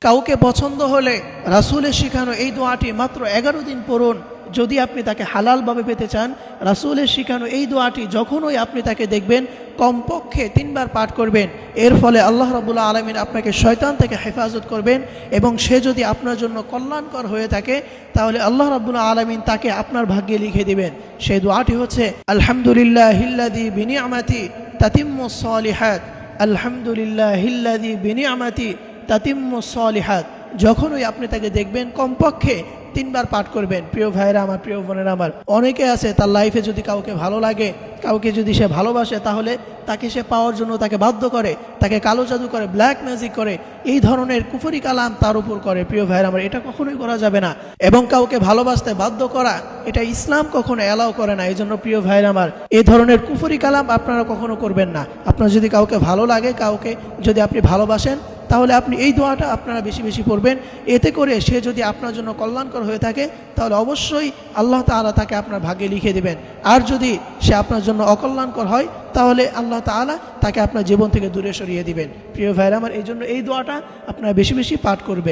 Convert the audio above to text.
কাউকে পছন্দ হলে রাসূলের শিখানো এই দোয়াটি মাত্র 11 দিন পড়ুন। যদি আপনি তাকে হালালভাবে পেতে চান, রাসূলের শিখানো এই দোয়াটি যখনই আপনি তাকে দেখবেন কমপক্ষে 3 বার পাঠ করবেন। এর ফলে আল্লাহ রাব্বুল আলামিন আপনাকে শয়তান থেকে হেফাজত করবেন এবং সে যদি আপনার জন্য কল্যাণকর হয়ে থাকে তাহলে আল্লাহ রাব্বুল আলামিন তাকে আপনার ভাগ্যে লিখে দিবেন। সেই দোয়াটি হচ্ছে আলহামদুলিল্লাহিল্লাযী বিনিআমাতি তাতিম্মুস সালিহাত, আলহামদুলিল্লাহিল্লাযী বিনিআমাতি তাতিম্মুস সালিহাত। যখনই আপনি তাকে দেখবেন কমপক্ষে 3 বার পাঠ করবেন। প্রিয় ভাইরা আমার, প্রিয় বোনেরা আমার, অনেকে আছে তার লাইফে যদি কাউকে ভালো লাগে, কাউকে যদি সে ভালোবাসে, তাহলে তাকে সে পাওয়ার জন্য তাকে বাধ্য করে, তাকে কালো জাদু করে, ব্ল্যাক ম্যাজিক করে, এই ধরনের কুফরি কালাম তার উপর করে। প্রিয় ভাইরা আমার, এটা কখনোই করা যাবে না। এবং কাউকে ভালোবাসতে বাধ্য করা, এটা ইসলাম কখনো অ্যালাউ করে না। এই জন্য প্রিয় ভাইরা আমার, এই ধরনের কুফরি কালাম আপনারা কখনো করবেন না। আপনার যদি কাউকে ভালো লাগে, কাউকে যদি আপনি ভালোবাসেন, তাহলে আপনি এই দোয়াটা আপনারা বেশি বেশি পড়বেন। এতে করে সে যদি আপনার জন্য কল্যাণকর হয়ে থাকে তাহলে অবশ্যই আল্লাহ তাআলা তাকে আপনার ভাগ্যে লিখে দিবেন। আর যদি সে আপনার জন্য অকল্যাণকর হয় তাহলে আল্লাহ তাআলা তাকে আপনার জীবন থেকে দূরে সরিয়ে দিবেন। প্রিয় ভাইরা আমার, এই জন্য এই দোয়াটা আপনারা বেশি বেশি পাঠ করবেন।